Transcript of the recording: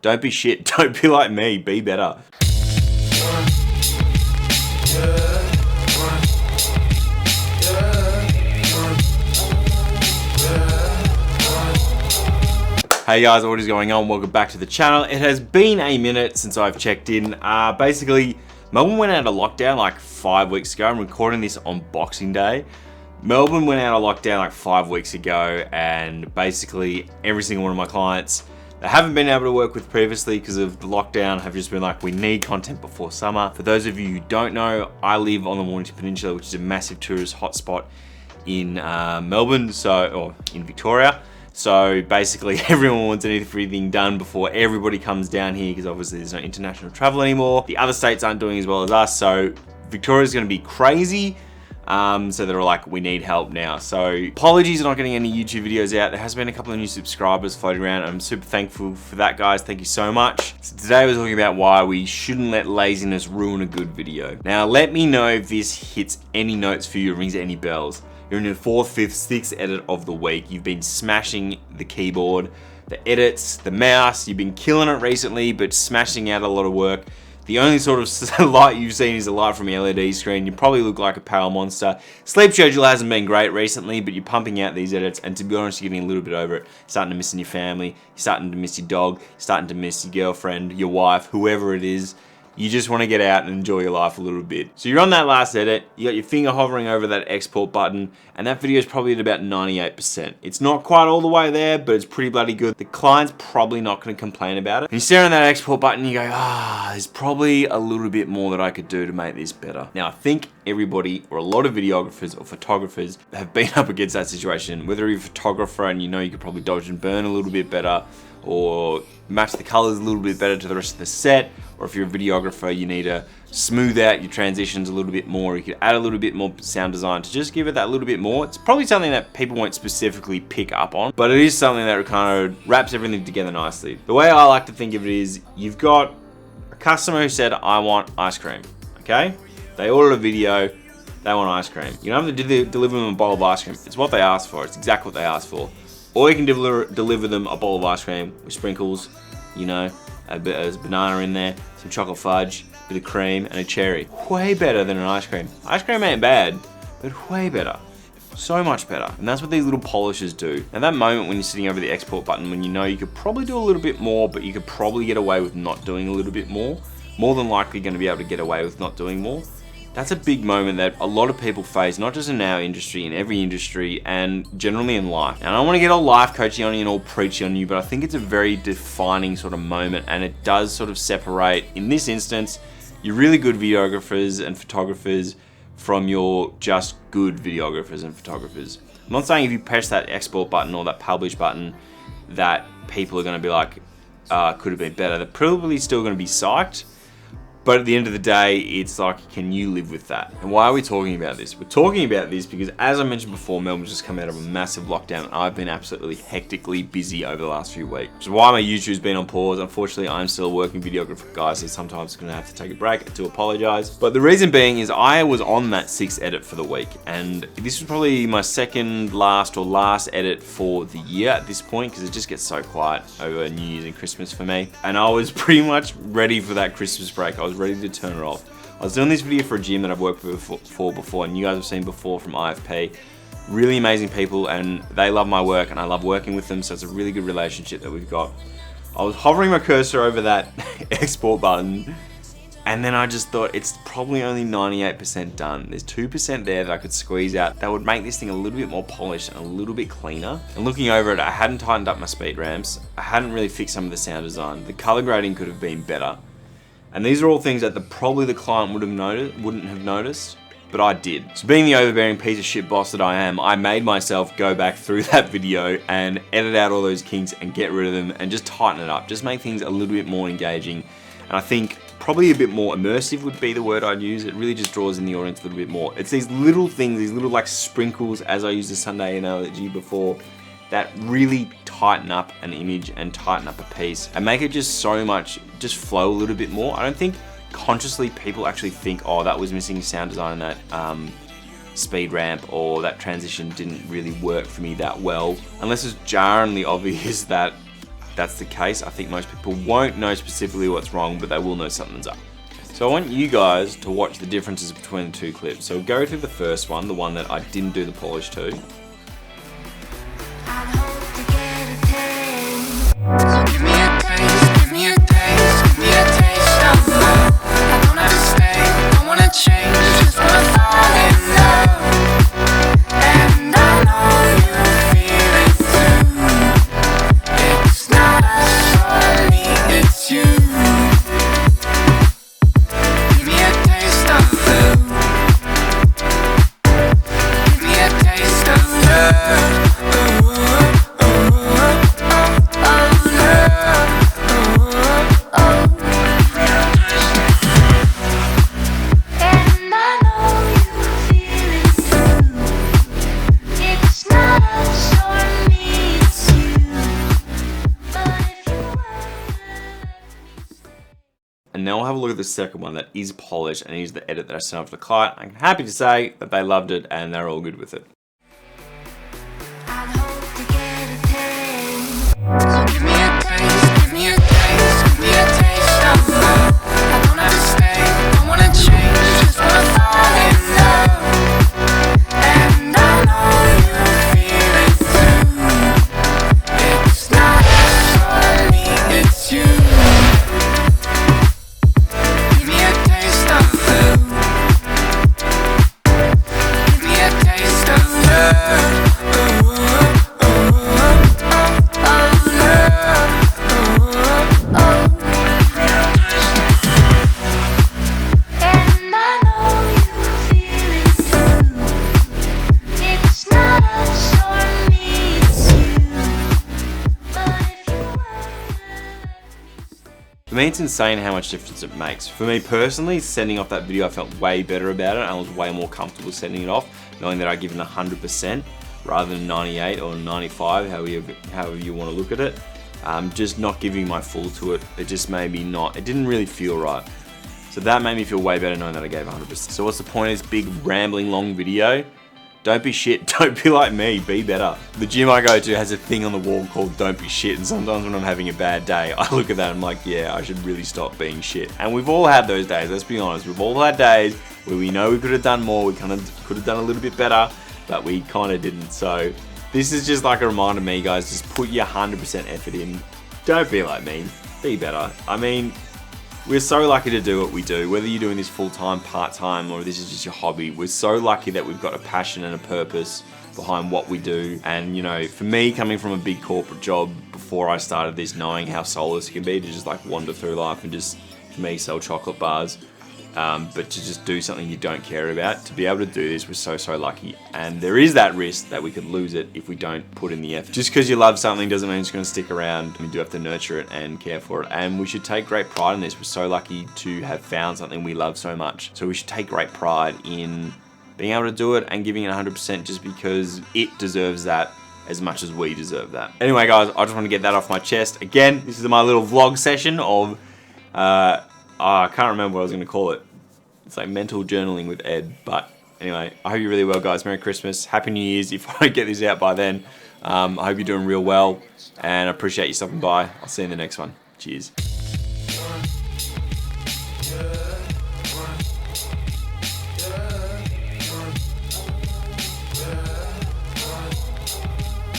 Don't be shit. Don't be like me. Be better. Hey guys, what is going on? Welcome back to the channel. It has been a minute since I've checked in. Basically, Melbourne went out of lockdown like 5 weeks ago. I'm recording this on Boxing Day. Melbourne went out of lockdown like 5 weeks ago, and basically every single one of my clients that haven't been able to work with previously because of the lockdown have just been like, we need content before summer. For those of you who don't know, I live on the Mornington Peninsula, which is a massive tourist hotspot in Melbourne, or in Victoria. So basically everyone wants everything done before everybody comes down here, because obviously there's no international travel anymore. The other states aren't doing as well as us, so Victoria's gonna be crazy. So they're like, we need help now. So apologies for not getting any YouTube videos out. There has been a couple of new subscribers floating around. I'm super thankful for that, guys. Thank you so much. So today we're talking about why we shouldn't let laziness ruin a good video. Now, let me know if this hits any notes for you or rings any bells. You're in your 4th, 5th, 6th edit of the week. You've been smashing the keyboard, the edits, the mouse. You've been killing it recently, but smashing out a lot of work. The only sort of light you've seen is a light from the LED screen. You probably look like a power monster. Sleep schedule hasn't been great recently, but you're pumping out these edits, and to be honest, you're getting a little bit over it. You're starting to miss your family, you're starting to miss your dog, you're starting to miss your girlfriend, your wife, whoever it is. You just want to get out and enjoy your life a little bit. So you're on that last edit, you got your finger hovering over that export button, and that video is probably at about 98%. It's not quite all the way there, but it's pretty bloody good. The client's probably not going to complain about it. And you stare on that export button, you go, there's probably a little bit more that I could do to make this better. Now, I think everybody, or a lot of videographers or photographers, have been up against that situation. Whether you're a photographer and you know you could probably dodge and burn a little bit better, or match the colors a little bit better to the rest of the set, or if you're a videographer, you need to smooth out your transitions a little bit more. You could add a little bit more sound design to just give it that little bit more. It's probably something that people won't specifically pick up on, but it is something that kind of wraps everything together nicely. The way I like to think of it is, you've got a customer who said, I want ice cream, okay? They ordered a video, they want ice cream. You don't have to deliver them a bowl of ice cream. It's what they asked for, it's exactly what they asked for. Or you can deliver them a bowl of ice cream with sprinkles, you know, a bit of banana in there, some chocolate fudge, a bit of cream, and a cherry. Way better than an ice cream. Ice cream ain't bad, but way better. So much better. And that's what these little polishers do. And that moment when you're sitting over the export button, when you know you could probably do a little bit more, but you could probably get away with not doing a little bit more than likely going to be able to get away with not doing more. That's a big moment that a lot of people face, not just in our industry, in every industry, and generally in life. And I don't want to get all life coaching on you and all preachy on you, but I think it's a very defining sort of moment, and it does sort of separate, in this instance, your really good videographers and photographers from your just good videographers and photographers. I'm not saying if you press that export button or that publish button that people are going to be like, could have been better. They're probably still going to be psyched. But at the end of the day, it's like, can you live with that? And why are we talking about this? We're talking about this because, as I mentioned before, Melbourne's just come out of a massive lockdown, and I've been absolutely hectically busy over the last few weeks. Which is why my YouTube's been on pause. Unfortunately, I'm still a working videographer, guys, so sometimes I'm gonna have to take a break. I do apologize. But the reason being is I was on that 6th edit for the week, and this was probably my second last edit for the year at this point, because it just gets so quiet over New Year's and Christmas for me. And I was pretty much ready for that Christmas break. I was ready to turn it off. I was doing this video for a gym that I've worked with before, and you guys have seen before from IFP. Really amazing people, and they love my work, and I love working with them, so it's a really good relationship that we've got. I was hovering my cursor over that export button, and then I just thought, it's probably only 98% done. There's 2% there that I could squeeze out that would make this thing a little bit more polished and a little bit cleaner. And looking over it, I hadn't tightened up my speed ramps. I hadn't really fixed some of the sound design. The color grading could have been better. And these are all things that probably the client wouldn't have noticed, but I did. So being the overbearing piece of shit boss that I am, I made myself go back through that video and edit out all those kinks and get rid of them and just tighten it up. Just make things a little bit more engaging. And I think probably a bit more immersive would be the word I'd use. It really just draws in the audience a little bit more. It's these little things, these little like sprinkles, as I used the Sunday analogy before, that really tighten up an image and tighten up a piece and make it just so much, just flow a little bit more. I don't think consciously people actually think, oh, that was missing sound design in that speed ramp, or that transition didn't really work for me that well, unless it's jarringly obvious that that's the case. I think most people won't know specifically what's wrong, but they will know something's up. So I want you guys to watch the differences between the two clips. So go through the first one, the one that I didn't do the polish to. And now we'll have a look at the second one that is polished, and here's the edit that I sent off to the client. I'm happy to say that they loved it and they're all good with it. For me, it's insane how much difference it makes. For me personally, sending off that video, I felt way better about it. I was way more comfortable sending it off, knowing that I'd given 100% rather than 98 or 95, however you want to look at it. Just not giving my full to it, it just made me it didn't really feel right. So that made me feel way better knowing that I gave 100%. So what's the point of this big rambling long video? Don't be shit, don't be like me, be better. The gym I go to has a thing on the wall called don't be shit, and sometimes when I'm having a bad day, I look at that and I'm like, yeah, I should really stop being shit. And we've all had those days, let's be honest. We've all had days where we know we could have done more, we kind of could have done a little bit better, but we kind of didn't. So this is just like a reminder to me, guys, just put your 100% effort in. Don't be like me, be better. I mean, we're so lucky to do what we do, whether you're doing this full-time, part-time, or this is just your hobby. We're so lucky that we've got a passion and a purpose behind what we do. And you know, for me, coming from a big corporate job before I started this, knowing how soulless it can be to just like wander through life and just, for me, sell chocolate bars, but to just do something you don't care about, to be able to do this, we're so lucky. And there is that risk that we could lose it if we don't put in the effort. Just because you love something doesn't mean it's going to stick around. We do have to nurture it and care for it, and we should take great pride in this. We're so lucky to have found something we love so much, so we should take great pride in being able to do it and giving it 100% just because it deserves that as much as we deserve that. Anyway, guys, I just want to get that off my chest. Again, this is my little vlog session of I can't remember what I was going to call it. It's like mental journaling with Ed. But anyway, I hope you're really well, guys. Merry Christmas. Happy New Year's if I don't get this out by then. I hope you're doing real well, and I appreciate you stopping by. I'll see you in the next one. Cheers.